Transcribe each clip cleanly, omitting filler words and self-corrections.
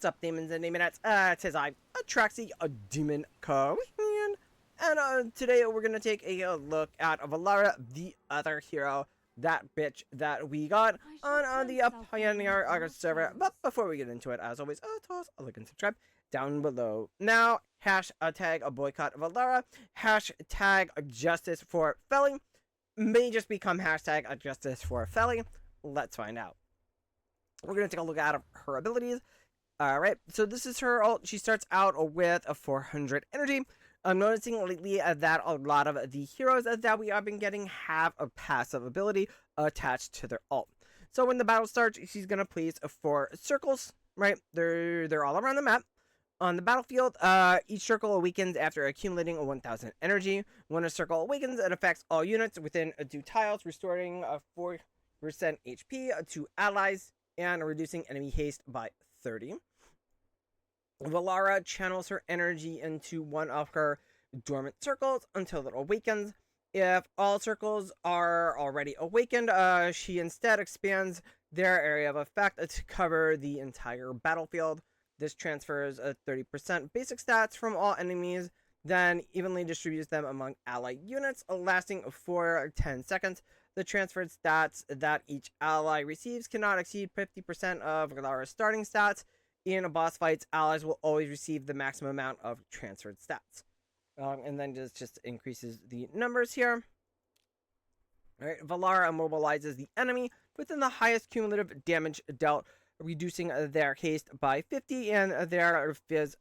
What's up, demons and demonettes? Tis I, Atraxi, a demon Korean, and today we're gonna take a look at Velara, the other hero, that bitch that we got on the Pioneer server. But before we get into it, as always, toss a like and subscribe down below. Now, hashtag a boycott Velara, hashtag justice for Felly, may just become hashtag a justice for Felly. Let's find out. We're gonna take a look at her abilities. Alright, so this is her ult. She starts out with a 400 energy. I'm noticing lately that a lot of the heroes that we have been getting have a passive ability attached to their ult. So when the battle starts, she's going to place 4 circles, right? They're all around the map. On the battlefield, each circle awakens after accumulating 1000 energy. When a circle awakens, it affects all units within 2 tiles, restoring 4% HP to allies and reducing enemy haste by 30. Velara channels her energy into one of her dormant circles until it awakens. If all circles are already awakened, she instead expands their area of effect to cover the entire battlefield. This transfers 30% basic stats from all enemies, then evenly distributes them among ally units, lasting for 10 seconds. The transferred stats that each ally receives cannot exceed 50% of Velara's starting stats. In boss fights, allies will always receive the maximum amount of transferred stats. And then just increases the numbers here. Alright, Velara immobilizes the enemy within the highest cumulative damage dealt, reducing their haste by 50 and their fizz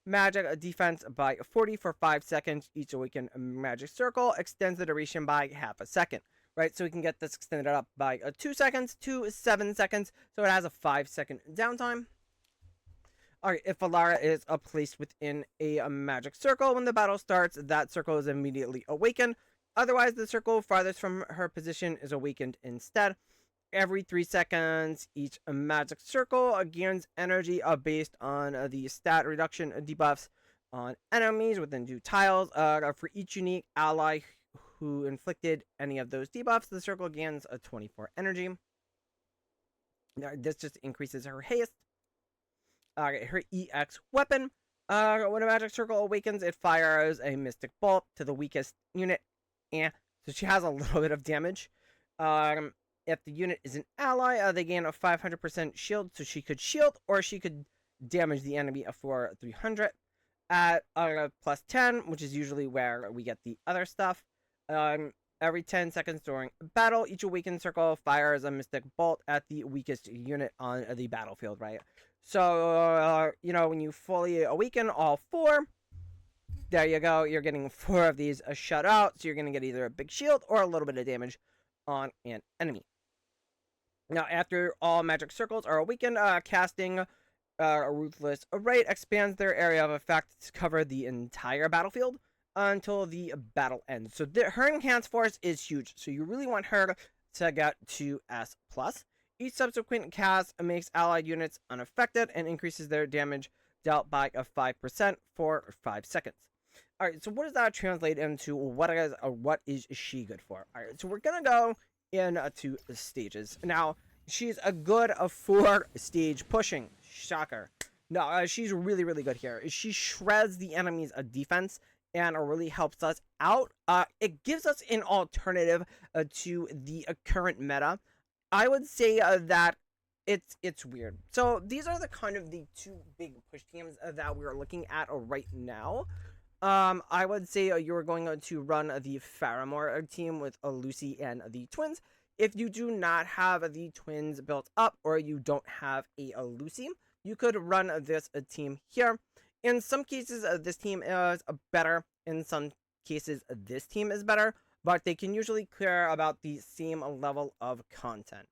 magic defense by 40 for 5 seconds. Each awakened magic circle extends the duration by half a second. Right, so we can get this extended up by 2 seconds to 7 seconds, so it has a 5-second downtime. Alright, if Velara is placed within a magic circle when the battle starts, that circle is immediately awakened. Otherwise, the circle farthest from her position is awakened instead. Every 3 seconds, each magic circle gains energy based on the stat reduction debuffs on enemies within 2 tiles. For each unique ally who inflicted any of those debuffs, the circle gains a 24 energy. This just increases her haste. Her EX weapon. When a magic circle awakens, it fires a mystic bolt to the weakest unit. So she has a little bit of damage. If the unit is an ally, they gain a 500% shield, so she could shield or she could damage the enemy for 300 at plus 10, which is usually where we get the other stuff. Every 10 seconds during battle, each awakened circle fires a mystic bolt at the weakest unit on the battlefield, right? So, you know, when you fully awaken all 4, there you go, you're getting 4 of these shut out, so you're going to get either a big shield or a little bit of damage on an enemy. Now, after all magic circles are awakened, casting a Ruthless Array expands their area of effect to cover the entire battlefield until the battle ends. So her enhanced force is huge, so you really want her to get to S+. Each subsequent cast makes allied units unaffected and increases their damage dealt by 5% for 5 seconds. Alright, so what does that translate into? What is she good for? Alright, so we're gonna go into stages. Now, she's a good for stage pushing. Shocker. No, she's really, really good here. She shreds the enemy's defense and really helps us out. It gives us an alternative to the current meta. I would say that it's weird. So these are the kind of the 2 big push teams that we're looking at right now. I would say you're going to run the Faramore team with Lucy and the twins. If you do not have the twins built up or you don't have a Lucy, you could run this team here. In some cases, this team is better. In some cases, this team is better. But they can usually clear about the same level of content.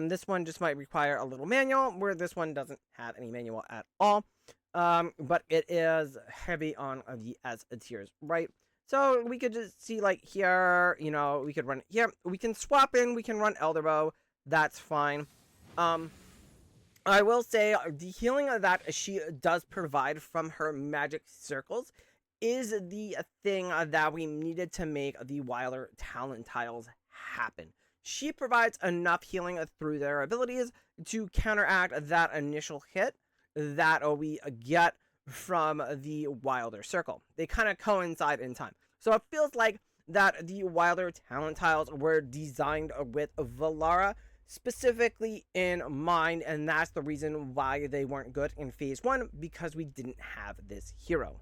This one just might require a little manual, where this one doesn't have any manual at all. But it is heavy on the S tiers, right? So we could just see, like, here, you know, we could run it here. We can swap in, we can run Elderbow. That's fine. I will say the healing that she does provide from her magic circles is the thing that we needed to make the Wilder talent tiles happen. she provides enough healing through their abilities to counteract that initial hit that we get from the Wilder Circle. They kind of coincide in time. So it feels like that the Wilder talent tiles were designed with Velara specifically in mind, and that's the reason why they weren't good in phase 1, because we didn't have this hero.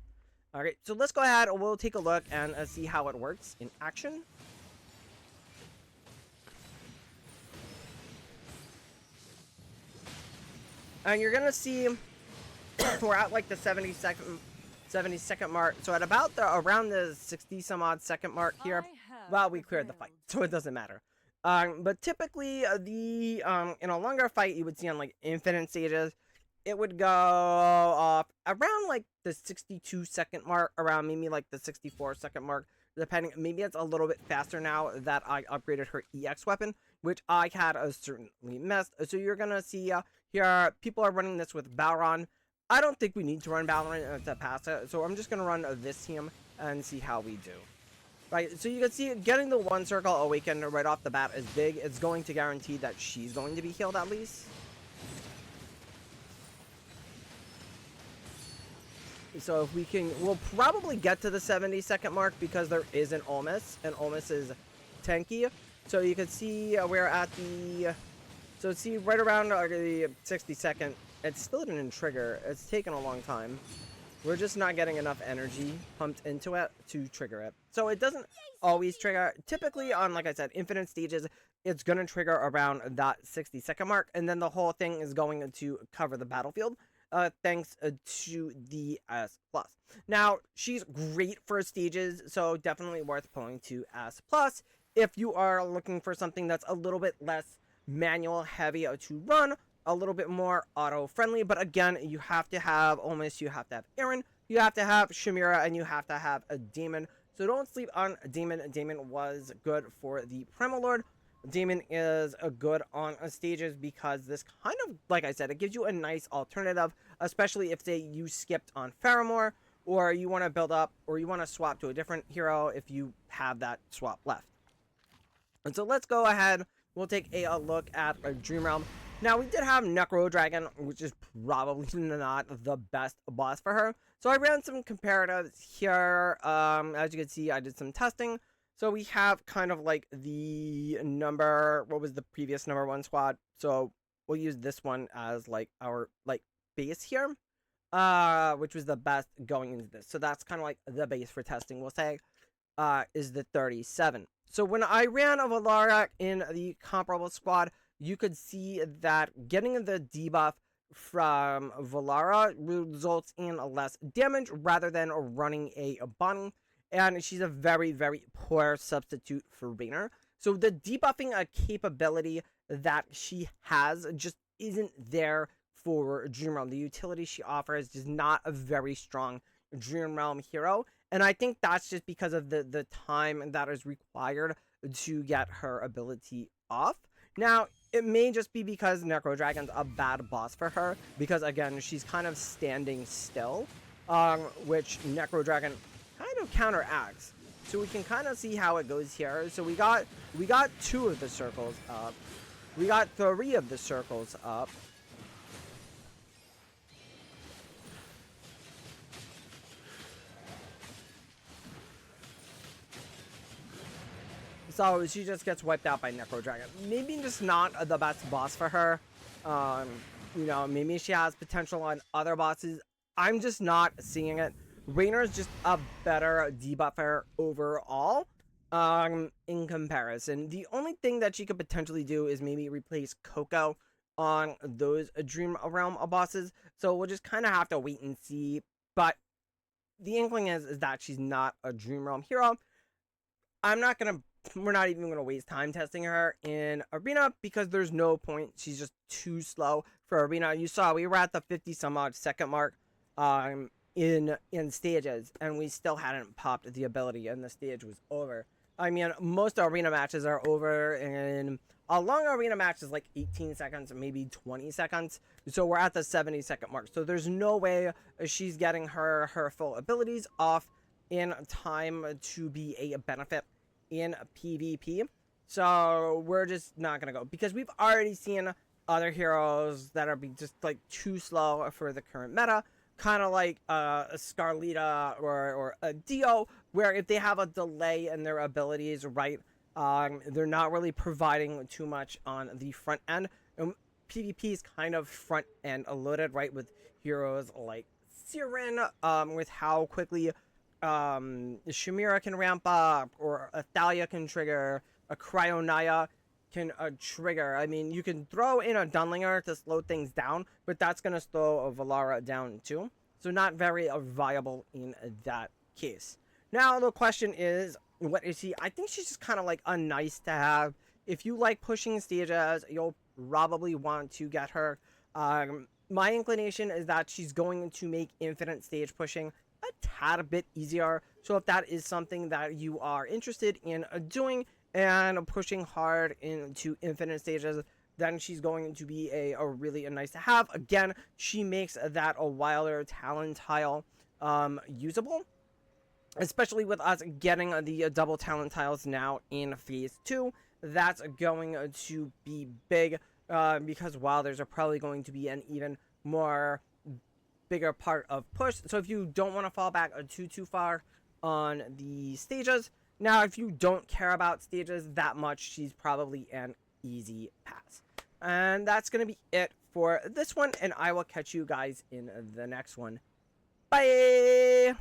Alright, so let's go ahead and we'll take a look and see how it works in action. And you're gonna see we're at like the 70-second mark. So at about around the 60 some odd second mark here, well, we cleared the fight, so it doesn't matter. But typically in a longer fight, you would see on like infinite stages, it would go off around like the 62-second mark, around maybe like the 64-second mark, depending. Maybe it's a little bit faster now that I upgraded her EX weapon, which I had certainly missed. So you're gonna see here, people are running this with Balron. I don't think we need to run Balron to pass it, so I'm just gonna run this team and see how we do. Right, so you can see getting the 1 circle awakened right off the bat is big. It's going to guarantee that she's going to be healed at least. So if we can, we'll probably get to the 70-second mark because there is an Olmus, and Olmus is tanky. So you can see we're at the, so see right around the 60-second, it still didn't trigger. It's taken a long time. We're just not getting enough energy pumped into it to trigger it. So it doesn't always trigger. Typically on, like I said, infinite stages, it's going to trigger around that 60-second mark. And then the whole thing is going to cover the battlefield thanks to the S+. Now, she's great for stages, so definitely worth pulling to S+. If you are looking for something that's a little bit less manual heavy to run, a little bit more auto-friendly, but again, you have to have Olmus, you have to have Aaron, you have to have Shamira, and you have to have a Daemon. So don't sleep on Daemon. Daemon was good for the Primal Lord. Daemon is good on stages because this kind of, like I said, it gives you a nice alternative, especially if, say, you skipped on Faramore, or you want to build up, or you want to swap to a different hero if you have that swap left. And so let's go ahead. We'll take a look at a Dream Realm. Now, we did have Necro Dragon, which is probably not the best boss for her. So I ran some comparatives here. As you can see, I did some testing. So we have kind of like the number, what was the previous number 1 squad? So we'll use this one as like our like base here, which was the best going into this. So that's kind of like the base for testing, we'll say, is the 37. So when I ran a Velara in the comparable squad, you could see that getting the debuff from Velara results in less damage rather than running a Bonnie. And she's a very, very poor substitute for Raynor. So the debuffing capability that she has just isn't there for Dream Realm. The utility she offers is not a very strong Dream Realm hero. And I think that's just because of the time that is required to get her ability off. Now, it may just be because Necro Dragon's a bad boss for her, because again, she's kind of standing still, which Necro Dragon kind of counteracts. So we can kind of see how it goes here. So we got 2 of the circles up. We got 3 of the circles up. So she just gets wiped out by Necro Dragon. Maybe just not the best boss for her. You know, maybe she has potential on other bosses. I'm just not seeing it. Raynor's just a better debuffer overall, in comparison. The only thing that she could potentially do is maybe replace Coco on those Dream Realm bosses. So we'll just kind of have to wait and see. But the inkling is that she's not a Dream Realm hero. We're not even gonna waste time testing her in Arena because there's no point. She's just too slow for Arena. You saw we were at the 50 some odd second mark in stages, and we still hadn't popped the ability, and the stage was over. I mean, most Arena matches are over, and a long Arena match is like 18 seconds, maybe 20 seconds. So we're at the 70-second mark. So there's no way she's getting her full abilities off in time to be a benefit in PvP. So we're just not gonna go, because we've already seen other heroes that are just like too slow for the current meta, kind of like a Scarlita or a Dio, where if they have a delay in their abilities, right, they're not really providing too much on the front end. And PvP is kind of front end loaded, right, with heroes like Siren, with how quickly Shamira can ramp up, or Athalia can trigger, a Cryonaya can trigger. I mean, you can throw in a Dunlinger to slow things down, but that's going to slow a Velara down too. So not very viable in that case. Now, the question is, what is she? I think she's just kind of like a nice to have. If you like pushing stages, you'll probably want to get her. My inclination is that she's going to make infinite stage pushing a tad bit easier. So if that is something that you are interested in doing and pushing hard into infinite stages, then she's going to be a really nice to have. Again, she makes that a wilder talent tile usable, especially with us getting the double talent tiles now in phase 2. That's going to be big, because wilders are probably going to be an even more bigger part of push. So if you don't want to fall back too far on the stages, now if you don't care about stages that much, she's probably an easy pass. And that's going to be it for this one, and I will catch you guys in the next one. Bye!